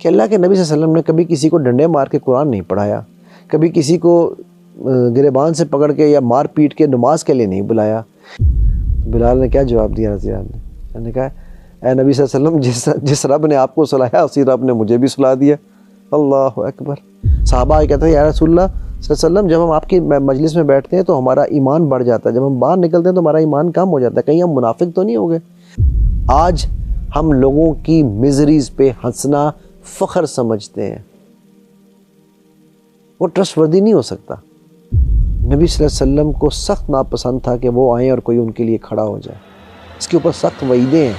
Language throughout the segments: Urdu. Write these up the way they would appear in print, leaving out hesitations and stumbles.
کہ اللہ کے نبی صلی اللہ علیہ وسلم نے کبھی کسی کو ڈنڈے مار کے قرآن نہیں پڑھایا، کبھی کسی کو گریبان سے پکڑ کے یا مار پیٹ کے نماز کے لیے نہیں بلایا۔ بلال نے کیا جواب دیا رضی اللہ عنہ؟ انہوں نے کہا اے نبی صلی اللہ علیہ وسلم، جس رب نے آپ کو سلایا اسی رب نے مجھے بھی سلا دیا۔ اللہ اکبر۔ صحابہ کہتے ہیں یا رسول اللہ صلی اللہ علیہ وسلم، جب ہم آپ کی مجلس میں بیٹھتے ہیں تو ہمارا ایمان بڑھ جاتا ہے، جب ہم باہر نکلتے ہیں تو ہمارا ایمان کم ہو جاتا ہے، کہیں ہم منافق تو نہیں ہو گئے؟ آج ہم لوگوں کی مزریز پہ ہنسنا فخر سمجھتے ہیں، وہ ٹرسٹ وردی نہیں ہو سکتا۔ نبی صلی اللہ علیہ وسلم کو سخت ناپسند تھا کہ وہ آئیں اور کوئی ان کے لیے کھڑا ہو جائے، اس کے اوپر سخت وعیدیں ہیں۔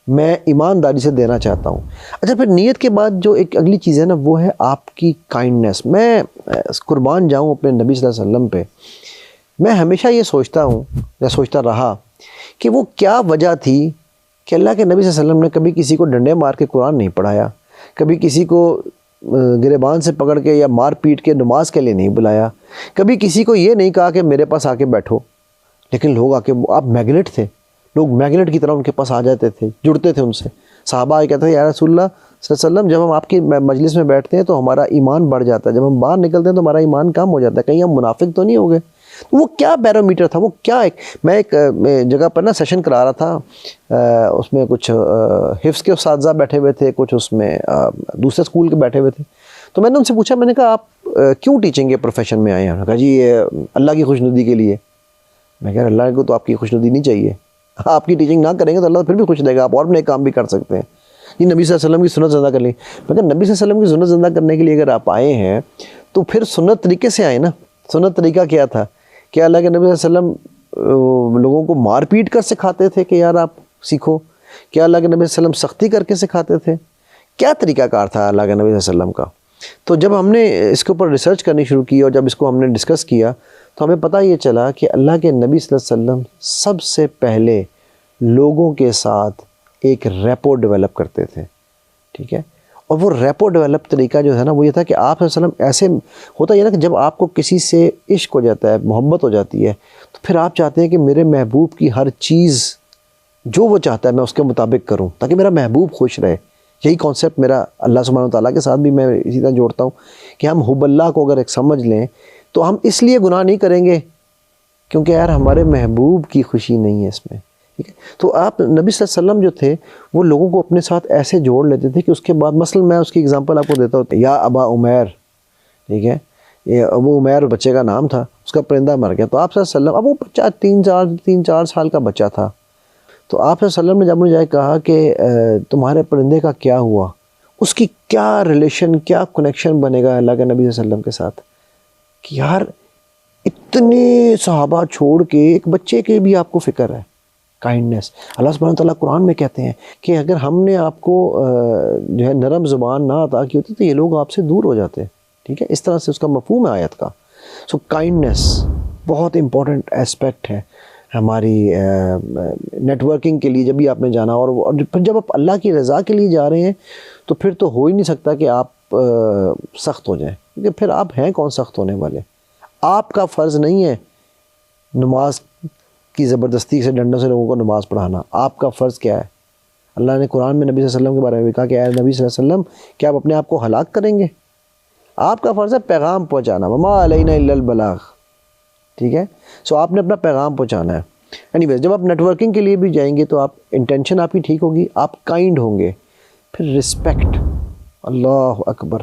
میں ایمانداری سے دینا چاہتا ہوں۔ اچھا، پھر نیت کے بعد جو ایک اگلی چیز ہے نا، وہ ہے آپ کی کائنڈنس۔ میں قربان جاؤں اپنے نبی صلی اللہ علیہ وسلم پہ، میں ہمیشہ یہ سوچتا ہوں یا سوچتا رہا کہ وہ کیا وجہ تھی کہ اللہ کے نبی صلی اللہ علیہ وسلم نے کبھی کسی کو ڈنڈے مار کے قرآن نہیں پڑھایا، کبھی کسی کو گریبان سے پکڑ کے یا مار پیٹ کے نماز کے لیے نہیں بلایا، کبھی کسی کو یہ نہیں کہا کہ میرے پاس آ کے بیٹھو، لیکن لوگ آ کے، آپ میگنیٹ تھے، لوگ میگنیٹ کی طرح ان کے پاس آ جاتے تھے، جڑتے تھے ان سے۔ صحابہ کہتے ہیں یا رسول اللہ صلی اللہ علیہ وسلم، جب ہم آپ کی مجلس میں بیٹھتے ہیں تو ہمارا ایمان بڑھ جاتا ہے، جب ہم باہر نکلتے ہیں تو ہمارا ایمان کم ہو جاتا ہے، کہیں ہم منافق تو نہیں ہو گئے؟ وہ کیا بیرومیٹر تھا؟ وہ کیا میں ایک جگہ پر نا سیشن کرا رہا تھا، اس میں کچھ حفظ کے اساتذہ بیٹھے ہوئے تھے، کچھ اس میں دوسرے اسکول کے بیٹھے ہوئے تھے، تو میں نے ان سے پوچھا، میں نے کہا آپ کیوں ٹیچنگ کے پروفیشن میں آئے ہیں؟ کہا جی اللہ کی خوشنودی کے لیے۔ میں کہا اللہ کو تو آپ کی خوشنودی نہیں چاہیے، آپ کی ٹیچنگ نہ کریں گے تو اللہ پھر بھی خوش رہے گا، آپ اور بھی ایک کام بھی کر سکتے ہیں، یہ نبی صلی اللہ علیہ وسلم کی سنت زندہ کر لیں۔ میں کہا نبی صلی اللہ علیہ وسلم کی سنت زندہ کرنے کے لیے اگر آپ آئے ہیں تو پھر سنت طریقے سے آئے نا۔ سنت طریقہ کیا تھا؟ کہ اللہ کے نبی صلی اللہ علیہ وسلم لوگوں کو مار پیٹ کر سکھاتے تھے کہ یار آپ سیکھو؟ کیا اللہ کے نبی صلی اللہ علیہ وسلم سختی کر کے سکھاتے تھے؟ کیا طریقہ کار تھا اللہ کے نبی صلی اللہ علیہ وسلم کا؟ تو جب ہم نے اس کے اوپر ریسرچ کرنی شروع کی اور جب اس کو ہم نے ڈسکس کیا تو ہمیں پتہ یہ چلا کہ اللہ کے نبی صلی اللہ علیہ وسلم سب سے پہلے لوگوں کے ساتھ ایک ریپو ڈیولپ کرتے تھے، ٹھیک ہے؟ اور وہ ریپو ڈیولپ طریقہ جو ہے نا، وہ یہ تھا کہ آپ صلی اللہ علیہ وسلم ایسے ہوتا ہے نا کہ جب آپ کو کسی سے عشق ہو جاتا ہے، محبت ہو جاتی ہے، تو پھر آپ چاہتے ہیں کہ میرے محبوب کی ہر چیز جو وہ چاہتا ہے میں اس کے مطابق کروں تاکہ میرا محبوب خوش رہے۔ یہی کانسیپٹ میرا اللہ سبحانہ و تعالیٰ کے ساتھ بھی میں اسی طرح جوڑتا ہوں کہ ہم حب اللہ کو اگر ایک سمجھ لیں تو ہم اس لیے گناہ نہیں کریں گے کیونکہ یار ہمارے محبوب کی خوشی نہیں ہے اس میں، ٹھیک ہے؟ تو آپ نبی صلی اللہ علیہ وسلم جو تھے وہ لوگوں کو اپنے ساتھ ایسے جوڑ لیتے تھے کہ اس کے بعد مثلا میں اس کی اگزامپل آپ کو دیتا ہوں، یا ابا عمیر، ٹھیک ہے؟ یہ ابو عمیر بچے کا نام تھا، اس کا پرندہ مر گیا، تو آپ صلی اللہ علیہ وسلم، اب وہ بچہ تین چار سال کا بچہ تھا، تو آپ صلی اللہ علیہ وسلم نے جب مجھے کہا کہ تمہارے پرندے کا کیا ہوا، اس کی کیا ریلیشن، کیا کنیکشن بنے گا اللہ کے نبی صلی اللہ علیہ وسلم کے ساتھ، کہ یار اتنے صحابہ چھوڑ کے ایک بچے کے بھی آپ کو فکر ہے۔ کائنڈنس، اللہ سبحانہ تعالیٰ قرآن میں کہتے ہیں کہ اگر ہم نے آپ کو جو ہے نرم زبان نہ عطا کی ہوتی تو یہ لوگ آپ سے دور ہو جاتے، ٹھیک ہے؟ اس طرح سے اس کا مفہوم ہے آیت کا۔ سو کائنڈنس بہت امپورٹنٹ ایسپیکٹ ہے ہماری نیٹ ورکنگ کے لیے۔ جب بھی آپ نے جانا اور پھر جب آپ اللہ کی رضا کے لیے جا رہے ہیں تو پھر تو ہو ہی نہیں سکتا کہ آپ سخت ہو جائیں، کیونکہ پھر آپ ہیں کون سخت ہونے والے؟ آپ کا فرض نہیں ہے نماز کی زبردستی سے ڈنڈوں سے لوگوں کو نماز پڑھانا، آپ کا فرض کیا ہے؟ اللہ نے قرآن میں نبی صلی اللہ علیہ وسلم کے بارے میں بھی کہا کہ اے نبی صلی اللہ علیہ وسلم کیا آپ اپنے آپ کو ہلاک کریں گے؟ آپ کا فرض ہے پیغام پہنچانا، وما علینا الا البلاغ، ٹھیک ہے؟ سو آپ نے اپنا پیغام پہنچانا ہے۔ اینی ویز جب آپ نیٹ ورکنگ کے لیے بھی جائیں گے تو آپ انٹینشن آپ کی ٹھیک ہوگی، آپ کائنڈ ہوں گے، پھر رسپیکٹ، اللہ اکبر۔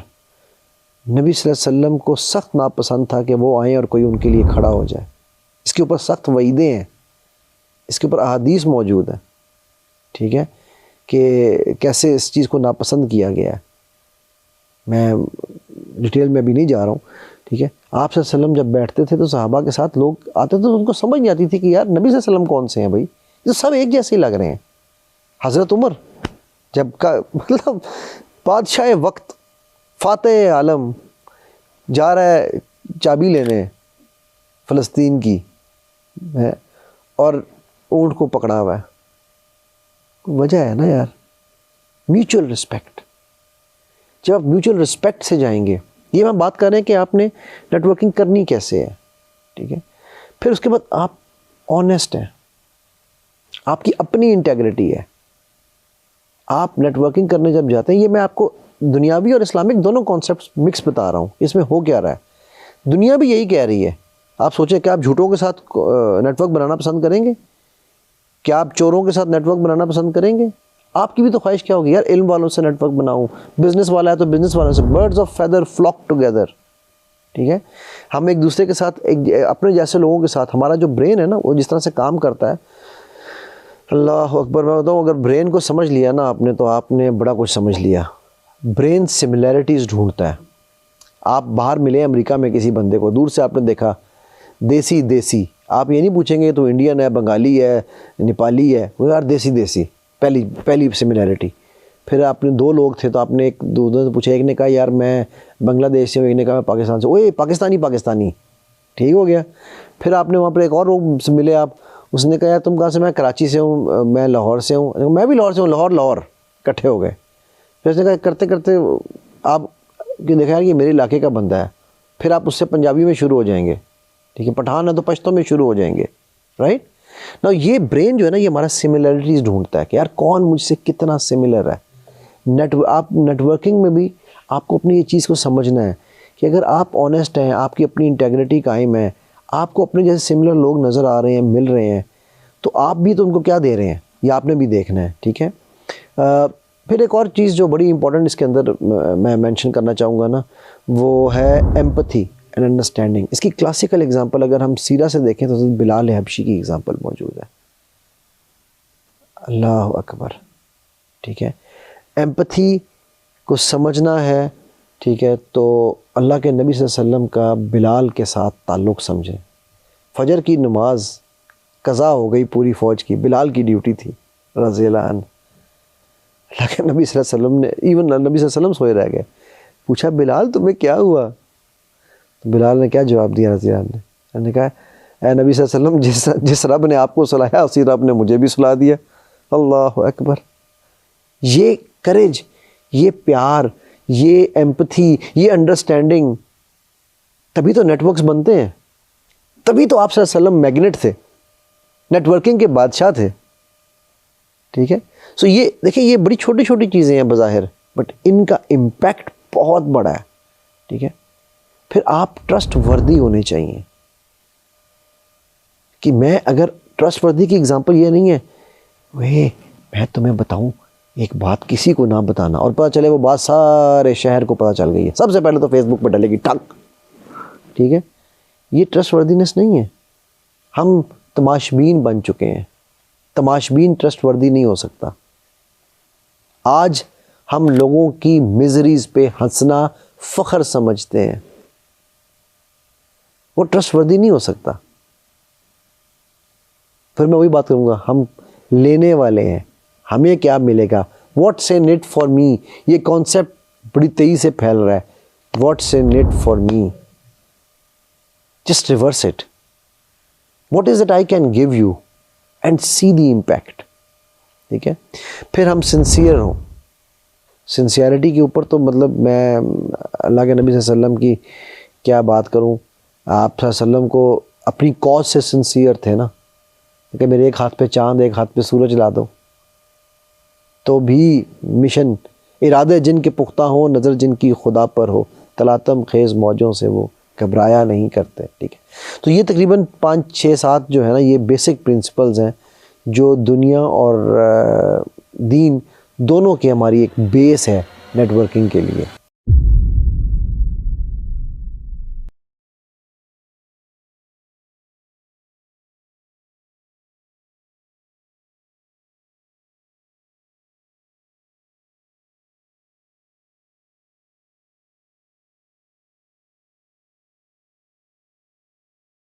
نبی صلی اللہ علیہ وسلم کو سخت ناپسند تھا کہ وہ آئیں اور کوئی ان کے لیے کھڑا ہو جائے، اس کے اوپر سخت وعیدیں ہیں، اس کے اوپر احادیث موجود ہیں، ٹھیک ہے؟ کہ کیسے اس چیز کو ناپسند کیا گیا ہے۔ میں ڈیٹیل میں بھی نہیں جا رہا ہوں، ٹھیک ہے؟ آپ صلی اللہ علیہ وسلم جب بیٹھتے تھے تو صحابہ کے ساتھ لوگ آتے تھے تو ان کو سمجھ نہیں آتی تھی کہ یار نبی صلی اللہ علیہ وسلم کون سے ہیں بھائی، یہ سب ایک جیسے ہی لگ رہے ہیں۔ حضرت عمر جب کا مطلب بادشاہ وقت، فاتح عالم، جا رہا ہے چابی لینے فلسطین کی ہے اور اونٹ کو پکڑا ہوا ہے، وجہ ہے نا یار، میوچل رسپیکٹ۔ جب آپ میوچل رسپیکٹ سے جائیں گے، یہ میں بات کر رہے ہیں کہ آپ نے نیٹ ورکنگ کرنی کیسے ہے، ٹھیک ہے؟ پھر اس کے بعد آپ آنیسٹ ہیں، آپ کی اپنی انٹیگریٹی ہے، آپ نیٹ ورکنگ کرنے جب جاتے ہیں، یہ میں آپ کو دنیاوی اور اسلامک دونوں کانسیپٹس مکس بتا رہا ہوں، اس میں ہو کیا رہا ہے. دنیا بھی یہی کہہ رہی ہے. آپ سوچیں کہ آپ جھوٹوں کے ساتھ نیٹ ورک بنانا پسند کریں گے؟ کیا آپ چوروں کے ساتھ نیٹ ورک بنانا پسند کریں گے؟ آپ کی بھی تو خواہش کیا ہوگی، یار علم والوں سے نیٹ ورک بناؤں، بزنس والا ہے تو بزنس والوں سے، birds of feather flock together. ٹھیک ہے، ہم ایک دوسرے کے ساتھ، اپنے جیسے لوگوں کے ساتھ، ہمارا جو برین ہے نا وہ جس طرح سے کام کرتا ہے، اللہ اکبر. میں بتاؤں اگر برین کو سمجھ لیا نا آپ نے تو آپ نے بڑا کچھ سمجھ لیا. برین سملیرٹیز ڈھونڈتا ہے. آپ باہر ملے امریکہ میں کسی بندے کو، دور سے آپ نے دیکھا دیسی، آپ یہ نہیں پوچھیں گے تو انڈین ہے، بنگالی ہے، نیپالی ہے، وہ یار دیسی. پہلی سملیرٹی. پھر آپ نے دو لوگ تھے تو آپ نے ایک دو سے پوچھا، ایک نے کہا یار میں بنگلہ دیش سے ہوں، ایک نے کہا میں پاکستان سے. اوے پاکستانی، ٹھیک ہو گیا. پھر آپ نے وہاں پر ایک اور لوگ سے ملے آپ، اس نے کہا یار تم کہاں سے؟ میں کراچی سے ہوں، میں لاہور سے ہوں. میں بھی لاہور سے ہوں. لاہور اکٹھے ہو گئے. پھر اس نے کہا کرتے کرتے آپ دیکھا یار یہ میرے علاقے کا بندہ ہے، پھر آپ اس سے پنجابی میں شروع ہو جائیں گے، ٹھیک ہے، پٹھان ہے تو پشتو میں شروع ہو جائیں گے، رائٹ نا. یہ برین جو ہے نا یہ ہمارا سملیرٹیز ڈھونڈتا ہے کہ یار کون مجھ سے کتنا سملر ہے. آپ نیٹ ورکنگ میں بھی آپ کو اپنی یہ چیز کو سمجھنا ہے کہ اگر آپ آنیسٹ ہیں، آپ کی اپنی انٹیگریٹی قائم ہے، آپ کو اپنے جیسے سملر لوگ نظر آ رہے ہیں، مل رہے ہیں، تو آپ بھی تو ان کو کیا دے رہے ہیں یہ آپ نے بھی دیکھنا ہے. ٹھیک ہے. پھر ایک اور چیز جو بڑی امپورٹنٹ اس کے اندر میں مینشن کرنا چاہوں گا نا، وہ ہے ایمپتھی اینڈ انڈرسٹینڈنگ. اس کی کلاسیکل اگزامپل اگر ہم سیرہ سے دیکھیں تو حضرت بلال حبشی کی اگزامپل موجود ہے. اللہ اکبر. ٹھیک ہے، ایمپتھی کو سمجھنا ہے، ٹھیک ہے، تو اللہ کے نبی صلی اللہ علیہ وسلم کا بلال کے ساتھ تعلق سمجھیں. فجر کی نماز قضا ہو گئی پوری فوج کی، بلال کی ڈیوٹی تھی رضی اللہ عنہ. اللہ کے نبی صلی اللہ علیہ وسلم نے، ایون نبی صلی اللہ علیہ وسلم سوئے رہ گئے، پوچھا بلال تمہیں کیا ہوا؟ تو بلال نے کیا جواب دیا رضی اللہ عنہ نے؟ نے کہا اے نبی صلی اللہ علیہ وسلم، جس رب نے آپ کو سلایا اسی رب نے مجھے بھی سلا دیا. اللہ اکبر. یہ کریج، یہ پیار، یہ ایمپتھی، یہ انڈرسٹینڈنگ، تبھی تو نیٹ ورکس بنتے ہیں. تبھی تو آپ صلی اللہ علیہ وسلم میگنیٹ تھے، نیٹ ورکنگ کے بادشاہ تھے. ٹھیک ہے. سو یہ دیکھیں، یہ بڑی چھوٹی چھوٹی چیزیں ہیں بظاہر، بٹ ان کا امپیکٹ بہت بڑا ہے. ٹھیک ہے. پھر آپ ٹرسٹ وردی ہونے چاہیے کہ میں اگر ٹرسٹ وردی کی اگزامپل یہ نہیں ہے میں تمہیں بتاؤں ایک بات، کسی کو نہ بتانا، اور پتہ چلے وہ بات سارے شہر کو پتہ چل گئی ہے، سب سے پہلے تو فیس بک پہ ڈلے گی ٹک. ٹھیک ہے. یہ ٹرسٹ وردینس نہیں ہے. ہم تماشبین بن چکے ہیں. تماشبین ٹرسٹ وردی نہیں ہو سکتا. آج ہم لوگوں کی میزریز پہ ہنسنا فخر سمجھتے ہیں، وہ ٹرسٹ وردی نہیں ہو سکتا. پھر میں وہی بات کروں گا، ہم لینے والے ہیں، ہمیں کیا ملے گا؟ What's in it for me. یہ کانسیپٹ بڑی تیزی سے پھیل رہا ہے. What's in it for me, just reverse it. What is it I can give you and see the impact. ٹھیک ہے. پھر ہم سنسیئر ہوں. سنسیئرٹی کے اوپر تو مطلب میں اللہ کے نبی صلی اللہ علیہ وسلم کی کیا بات کروں. آپ صلی اللہ علیہ وسلم کو اپنی کاز سے سنسیئر تھے نا، کہ میرے ایک ہاتھ پہ چاند ایک ہاتھ پہ سورج لا دو، تو بھی مشن. ارادے جن کے پختہ ہوں، نظر جن کی خدا پر ہو، تلاطم خیز موجوں سے وہ گھبرایا نہیں کرتے. ٹھیک ہے. تو یہ تقریباً 5 6 7 جو ہے نا یہ بیسک پرنسپلز ہیں جو دنیا اور دین دونوں کی ہماری ایک بیس ہے نیٹ ورکنگ کے لیے.